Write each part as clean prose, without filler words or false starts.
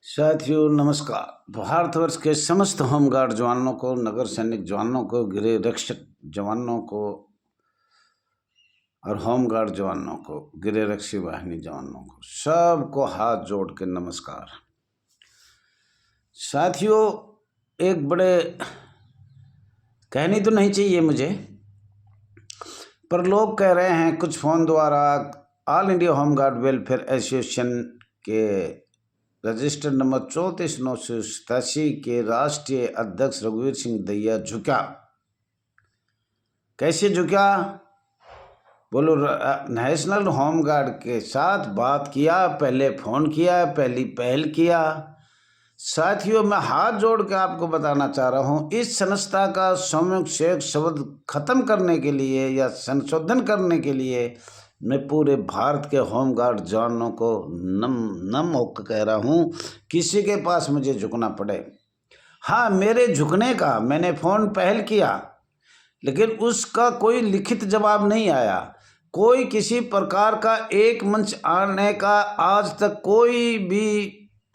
साथियों नमस्कार। भारतवर्ष के समस्त होमगार्ड जवानों को, नगर सैनिक जवानों को, गृह रक्षक जवानों को और होमगार्ड जवानों को, गृह रक्षी वाहिनी जवानों को, सबको हाथ जोड़ के नमस्कार। साथियों, एक बड़े कहनी तो नहीं चाहिए मुझे, पर लोग कह रहे हैं कुछ फ़ोन द्वारा all India home guard welfare association के रजिस्टर नंबर 34,987 के राष्ट्रीय अध्यक्ष रघुवीर सिंह दहिया झुका। कैसे झुका? बोलो, नेशनल होमगार्ड के साथ बात किया, पहले फ़ोन किया, पहली पहल किया। साथियों, मैं हाथ जोड़ के आपको बताना चाह रहा हूँ, इस संस्था का सामूहिक शब्द खत्म करने के लिए या संशोधन करने के लिए मैं पूरे भारत के होमगार्ड जवानों को नम होकर कह रहा हूँ, किसी के पास मुझे झुकना पड़े। हाँ, मेरे झुकने का मैंने फ़ोन पहल किया, लेकिन उसका कोई लिखित जवाब नहीं आया। कोई किसी प्रकार का एक मंच आने का आज तक कोई भी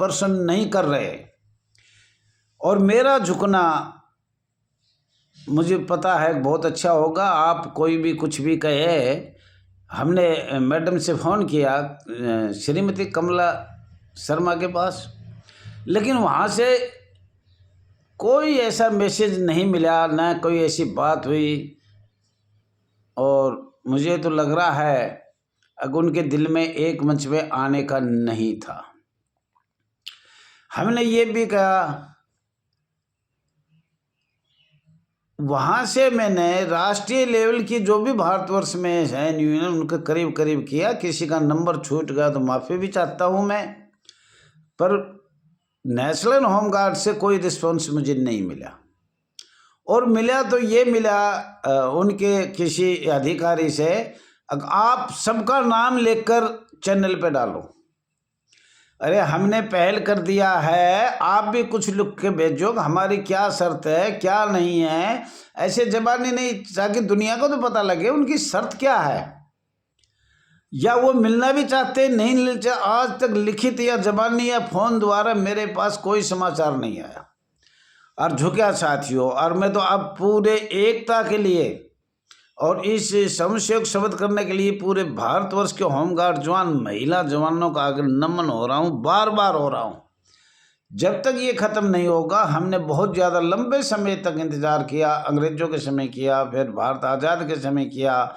पर्सन नहीं कर रहे। और मेरा झुकना मुझे पता है बहुत अच्छा होगा। आप कोई भी कुछ भी कहे, हमने मैडम से फ़ोन किया, श्रीमती कमला शर्मा के पास, लेकिन वहाँ से कोई ऐसा मैसेज नहीं मिला, ना कोई ऐसी बात हुई। और मुझे तो लग रहा है अगर उनके दिल में एक मंच में आने का नहीं था। हमने ये भी कहा, वहाँ से मैंने राष्ट्रीय लेवल की जो भी भारतवर्ष में है यूनियन, उनके करीब करीब किया। किसी का नंबर छूट गया तो माफ़ी भी चाहता हूँ मैं, पर नेशनल होमगार्ड से कोई रिस्पॉन्स मुझे नहीं मिला। और मिला तो ये मिला उनके किसी अधिकारी से, आप सबका नाम लेकर चैनल पे डालो। अरे, हमने पहल कर दिया है, आप भी कुछ लिख के भेजो, हमारी क्या शर्त है, क्या नहीं है। ऐसे जबानी नहीं, ताकि दुनिया को तो पता लगे उनकी शर्त क्या है, या वो मिलना भी चाहते नहीं मिलते। आज तक लिखित या जबानी या फ़ोन द्वारा मेरे पास कोई समाचार नहीं आया। और झुका साथियों, और मैं तो अब पूरे एकता के लिए और इस समस्या को शब्द करने के लिए पूरे भारतवर्ष के होमगार्ड जवान, महिला जवानों का आगे नमन हो रहा हूँ, बार बार हो रहा हूँ। जब तक ये ख़त्म नहीं होगा, हमने बहुत ज़्यादा लंबे समय तक इंतज़ार किया, अंग्रेज़ों के समय किया, फिर भारत आज़ाद के समय किया,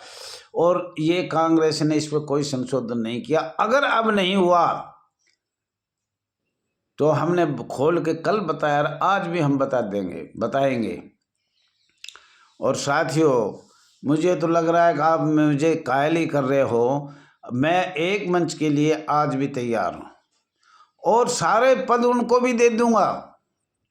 और ये कांग्रेस ने इस पर कोई संशोधन नहीं किया। अगर अब नहीं हुआ तो हमने खोल के कल बताया, आज भी हम बताएंगे। और साथियों, मुझे तो लग रहा है कि आप मुझे कायल ही कर रहे हो। मैं एक मंच के लिए आज भी तैयार हूँ, और सारे पद उनको भी दे दूंगा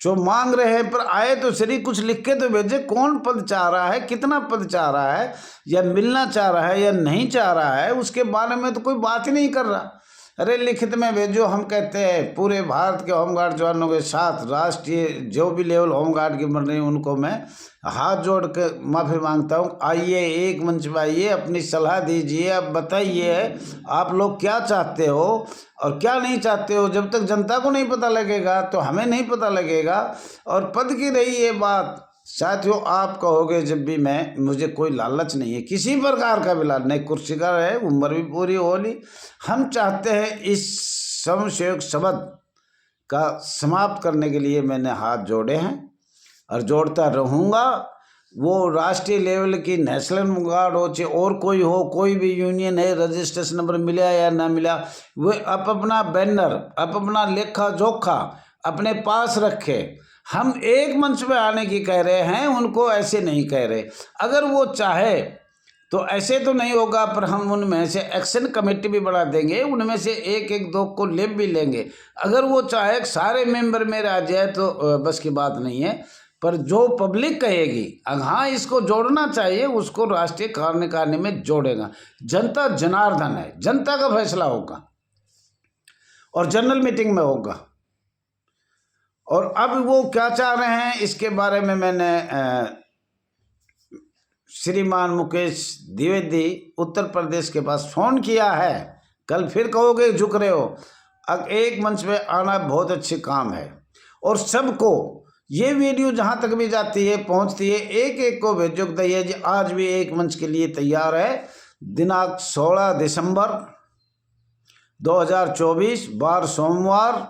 जो मांग रहे हैं। पर आए तो सही, कुछ लिख के तो भेजे, कौन पद चाह रहा है, कितना पद चाह रहा है, या मिलना चाह रहा है या नहीं चाह रहा है, उसके बारे में तो कोई बात ही नहीं कर रहा। अरे, लिखित में भेजो। हम कहते हैं पूरे भारत के होमगार्ड जवानों के साथ राष्ट्रीय जो भी लेवल होमगार्ड की बन रही, उनको मैं हाथ जोड़ के माफ़ी मांगता हूँ। आइए, एक मंच में आइए, अपनी सलाह दीजिए, अब बताइए आप लोग क्या चाहते हो और क्या नहीं चाहते हो। जब तक जनता को नहीं पता लगेगा तो हमें नहीं पता लगेगा। और पद की रही ये बात, साथियों, आप कहोगे जब भी, मुझे कोई लालच नहीं है, किसी प्रकार का भी लालच नहीं। कुर्सी का है, उम्र भी पूरी हो ली। हम चाहते हैं इस समस्या शब्द का समाप्त करने के लिए मैंने हाथ जोड़े हैं और जोड़ता रहूँगा। वो राष्ट्रीय लेवल की नेशनल होमगार्ड हो, चाहे और कोई हो, कोई भी यूनियन है, रजिस्ट्रेशन नंबर मिला या ना मिला, वो अपना बैनर, अपना लेखा जोखा अपने पास रखे। हम एक मंच में आने की कह रहे हैं, उनको ऐसे नहीं कह रहे। अगर वो चाहे तो ऐसे तो नहीं होगा, पर हम उनमें से एक्शन कमेटी भी बढ़ा देंगे, उनमें से एक एक दो को ले भी लेंगे। अगर वो चाहे सारे मेंबर मेरे आ जाए तो बस की बात नहीं है। पर जो पब्लिक कहेगी हाँ इसको जोड़ना चाहिए, उसको राष्ट्रीय कार्यकारिणी में जोड़ेगा। जनता जनार्दन है, जनता का फैसला होगा और जनरल मीटिंग में होगा। और अब वो क्या चाह रहे हैं, इसके बारे में मैंने श्रीमान मुकेश द्विवेदी उत्तर प्रदेश के पास फ़ोन किया है। कल फिर कहोगे झुक रहे हो। अब एक मंच पे आना बहुत अच्छी काम है। और सबको ये वीडियो जहाँ तक भी जाती है पहुँचती है, एक एक को भेजो दैया जी आज भी एक मंच के लिए तैयार है। दिनांक 16 दिसंबर 2024 बार सोमवार,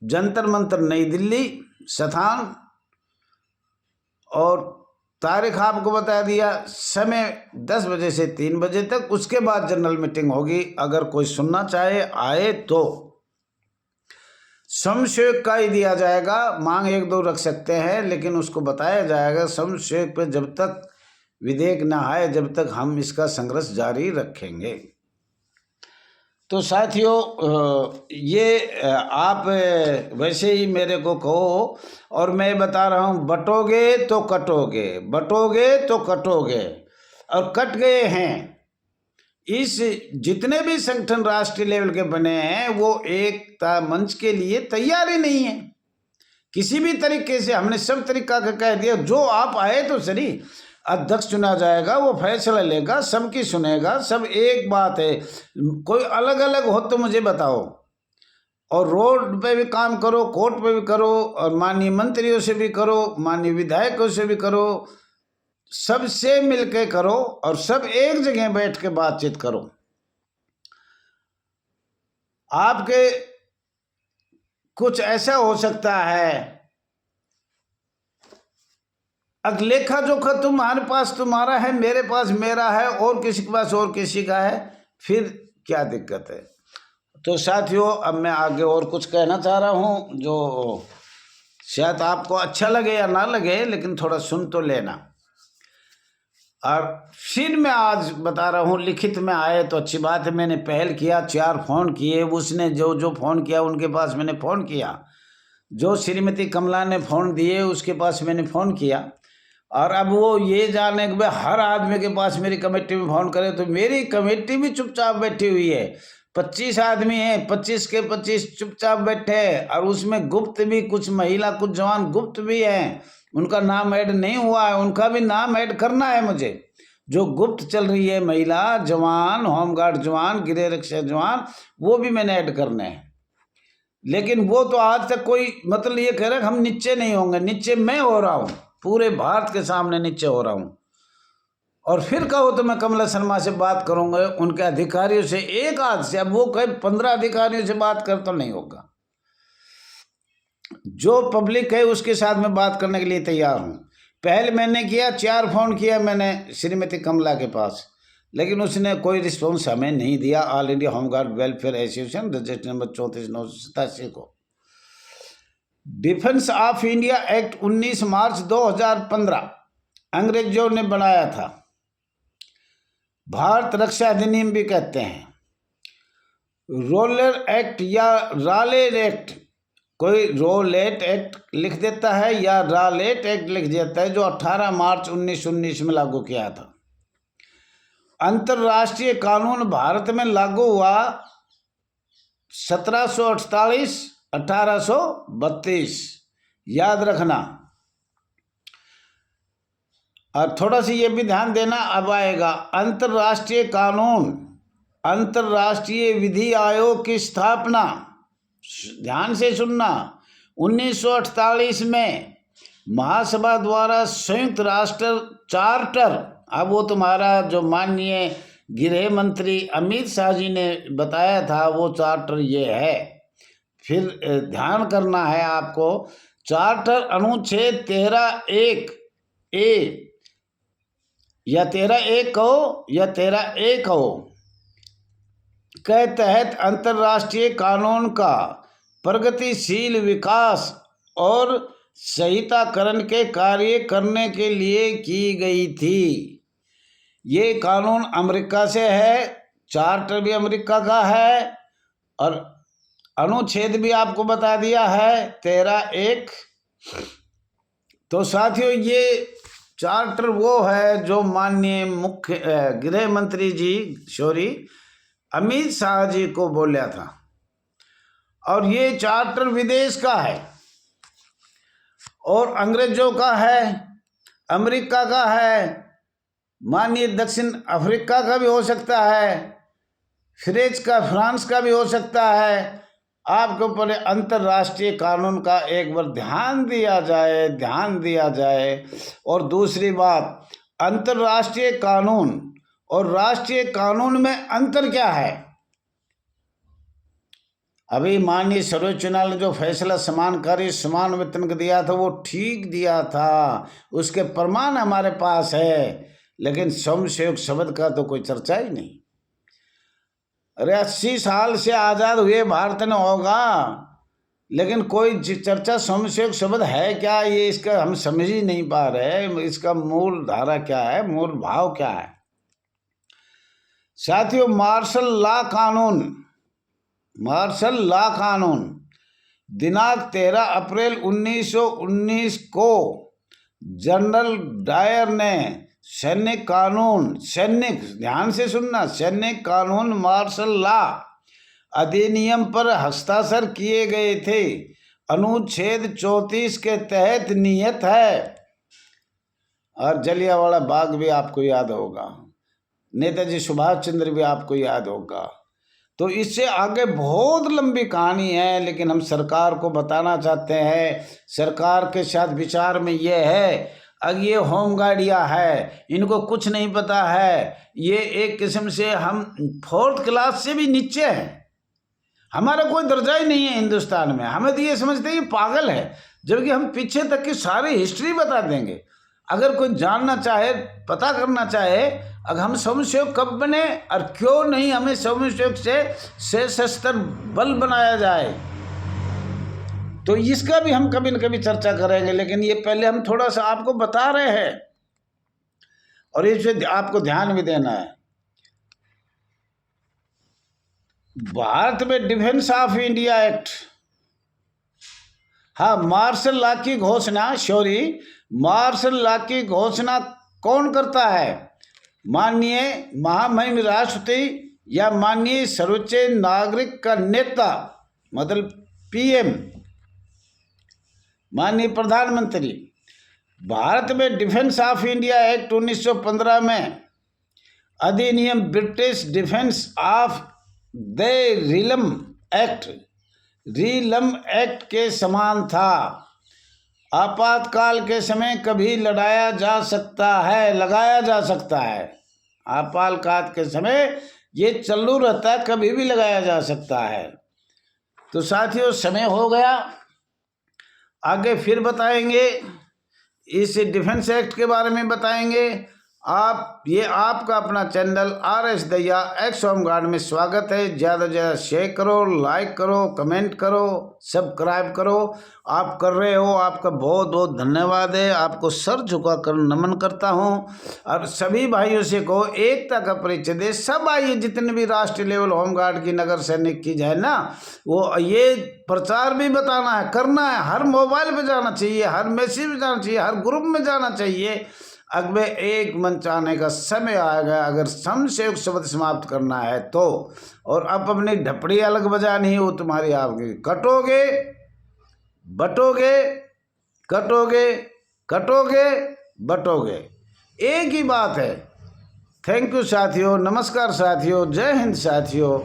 जंतर मंतर नई दिल्ली, स्थान और तारीख आपको बता दिया, समय 10 बजे से 3 बजे तक। उसके बाद जनरल मीटिंग होगी। अगर कोई सुनना चाहे आए तो समशेक का ही दिया जाएगा, मांग 1-2 रख सकते हैं, लेकिन उसको बताया जाएगा समशेक पे जब तक विधेयक न आए जब तक हम इसका संघर्ष जारी रखेंगे। तो साथियों ये आप वैसे ही मेरे को कहो और मैं बता रहा हूँ, बटोगे तो कटोगे, बटोगे तो कटोगे, और कट गए हैं। इस जितने भी संगठन राष्ट्रीय लेवल के बने हैं वो एकता मंच के लिए तैयार ही नहीं है किसी भी तरीके से। हमने सब तरीका का कह दिया, जो आप आए तो सही, अध्यक्ष चुना जाएगा, वो फैसला लेगा, सबकी सुनेगा, सब एक बात है। कोई अलग अलग हो तो मुझे बताओ, और रोड पे भी काम करो, कोर्ट पे भी करो, और माननीय मंत्रियों से भी करो, माननीय विधायकों से भी करो, सबसे मिलके करो और सब एक जगह बैठ के बातचीत करो। आपके कुछ ऐसा हो सकता है, अब लेखा जोखा तुम्हारे पास तुम्हारा है, मेरे पास मेरा है, और किसी के पास और किसी का है, फिर क्या दिक्कत है। तो साथियों अब मैं आगे और कुछ कहना चाह रहा हूँ जो शायद आपको अच्छा लगे या ना लगे, लेकिन थोड़ा सुन तो लेना। और फिर मैं आज बता रहा हूँ, लिखित में आए तो अच्छी बात है। मैंने पहल किया, 4 फ़ोन किए, उसने जो जो फ़ोन किया उनके पास मैंने फ़ोन किया, जो श्रीमती कमला ने फ़ोन दिए उसके पास मैंने फ़ोन किया। और अब वो ये जाने कि भाई हर आदमी के पास मेरी कमेटी में फ़ोन करे, तो मेरी कमेटी भी चुपचाप बैठी हुई है। 25 आदमी हैं, 25 के 25 चुपचाप बैठे हैं, और उसमें गुप्त भी कुछ महिला कुछ जवान गुप्त भी हैं, उनका नाम ऐड नहीं हुआ है, उनका भी नाम ऐड करना है मुझे। जो गुप्त चल रही है महिला जवान, होमगार्ड जवान, गृह रक्षा जवान, वो भी मैंने ऐड करने हैं। लेकिन वो तो आज तक कोई मतलब ये कह रहा है हम नीचे नहीं होंगे, नीचे मैं हो रहा हूँ, पूरे भारत के सामने नीचे हो रहा हूँ। और फिर कहो तो मैं कमला शर्मा से बात करूंगा, उनके अधिकारियों से, एक आध से। अब वो कहे 15 अधिकारियों से बात कर तो नहीं होगा। जो पब्लिक है उसके साथ मैं बात करने के लिए तैयार हूँ। पहले मैंने किया, 4 फ़ोन किया मैंने श्रीमती कमला के पास, लेकिन उसने कोई रिस्पॉन्स हमें नहीं दिया। All India home guard welfare association register number 34/987 को। डिफेंस ऑफ इंडिया एक्ट 19 मार्च 2015 अंग्रेजों ने बनाया था, भारत रक्षा अधिनियम भी कहते हैं। रोलर एक्ट या रालेट एक्ट, कोई रोलेट एक्ट लिख देता है या रालेट एक्ट लिख देता है, जो 18 मार्च 1919 में लागू किया था। अंतर्राष्ट्रीय कानून भारत में लागू हुआ 1748 1832, याद रखना। और थोड़ा सा ये भी ध्यान देना, अब आएगा अंतर्राष्ट्रीय कानून, अंतर्राष्ट्रीय विधि आयोग की स्थापना, ध्यान से सुनना, 1948 में महासभा द्वारा संयुक्त राष्ट्र चार्टर। अब वो तुम्हारा जो माननीय गृह मंत्री अमित शाह जी ने बताया था वो चार्टर ये है। फिर ध्यान करना है आपको, चार्टर अनुच्छेद 13(1)(a) या 13(1) कहो या 13(a) कहो के तहत अंतर्राष्ट्रीय कानून का प्रगतिशील विकास और संहिताकरण के कार्य करने के लिए की गई थी। ये कानून अमेरिका से है, चार्टर भी अमेरिका का है, और अनुच्छेद भी आपको बता दिया है 13(1). तो साथियों ये चार्टर वो है जो माननीय मुख्य गृह मंत्री जी अमित शाह जी को बोला था, और ये चार्टर विदेश का है और अंग्रेजों का है, अमेरिका का है, माननीय दक्षिण अफ्रीका का भी हो सकता है, फ्रांस का भी हो सकता है। आपके ऊपर अंतर्राष्ट्रीय कानून का एक बार ध्यान दिया जाए। और दूसरी बात, अंतर्राष्ट्रीय कानून और राष्ट्रीय कानून में अंतर क्या है? अभी माननीय सर्वोच्च न्यायालय ने जो फैसला समान कार्य समान वेतन का दिया था वो ठीक दिया था, उसके प्रमाण हमारे पास है। लेकिन स्वयंसेवक शब्द का तो कोई चर्चा ही नहीं। अरे 80 साल से आज़ाद हुए भारत ने होगा, लेकिन कोई चर्चा स्वयंसेवक शब्द है क्या? ये इसका हम समझ ही नहीं पा रहे। इसका मूल धारा क्या है, मूल भाव क्या है? साथियों, मार्शल लॉ कानून दिनांक 13 अप्रैल 1919 को जनरल डायर ने सैनिक ध्यान से सुनना, सैनिक कानून मार्शल लॉ अधिनियम पर हस्ताक्षर किए गए थे। अनुच्छेद 34 के तहत नियत है। और जलियांवाला बाग भी आपको याद होगा, नेताजी सुभाष चंद्र भी आपको याद होगा। तो इससे आगे बहुत लंबी कहानी है, लेकिन हम सरकार को बताना चाहते हैं। सरकार के साथ विचार में ये है, अब ये होमगार्डिया है, इनको कुछ नहीं पता है। ये एक किस्म से हम 4th क्लास से भी नीचे हैं, हमारा कोई दर्जा ही नहीं है हिंदुस्तान में। हमें तो ये समझते हैं ये पागल है, जबकि हम पीछे तक की सारी हिस्ट्री बता देंगे। अगर कोई जानना चाहे, पता करना चाहे, अगर हम स्वयंसेवक कब बने और क्यों नहीं हमें स्वयंसेवक से सशस्त्र बल बनाया जाए, तो इसका भी हम कभी न कभी चर्चा करेंगे। लेकिन ये पहले हम थोड़ा सा आपको बता रहे हैं और इस आपको ध्यान भी देना है। भारत में डिफेंस ऑफ इंडिया एक्ट, हाँ, मार्शल लॉ की घोषणा कौन करता है? माननीय महामहिम राष्ट्रपति या माननीय सर्वोच्च नागरिक का नेता, मतलब पीएम, माननीय प्रधानमंत्री। भारत में डिफेंस ऑफ इंडिया एक्ट 1915 में अधिनियम British defence of the realm act के समान था। आपातकाल के समय कभी लगाया जा सकता है। आपातकाल के समय ये चालू रहता है, कभी भी लगाया जा सकता है। तो साथियों, समय हो गया, आगे फिर बताएंगे, इस डिफेंस एक्ट के बारे में बताएंगे। ये आपका अपना channel RS Dahiya x home guard में स्वागत है। ज़्यादा से ज़्यादा शेयर करो, लाइक करो, कमेंट करो, सब्सक्राइब करो। आप कर रहे हो, आपका बहुत बहुत धन्यवाद है। आपको सर झुका कर नमन करता हूं। और सभी भाइयों से को एकता का परिचय दे। सब आइए, जितने भी राष्ट्रीय लेवल होमगार्ड की नगर सैनिक की जाए ना, वो ये प्रचार भी बताना है, करना है। हर मोबाइल पे जाना चाहिए, हर मैसेज में जाना चाहिए, हर ग्रुप में जाना चाहिए। अगले एक मंच आने का समय आएगा, अगर स्वयंसेवक शब्द समाप्त करना है तो। और अब अपनी ढपड़ी अलग बजानी है, वो तुम्हारी आपकी। कटोगे, बटोगे, एक ही बात है। थैंक यू साथियों, नमस्कार साथियों, जय हिंद साथियों।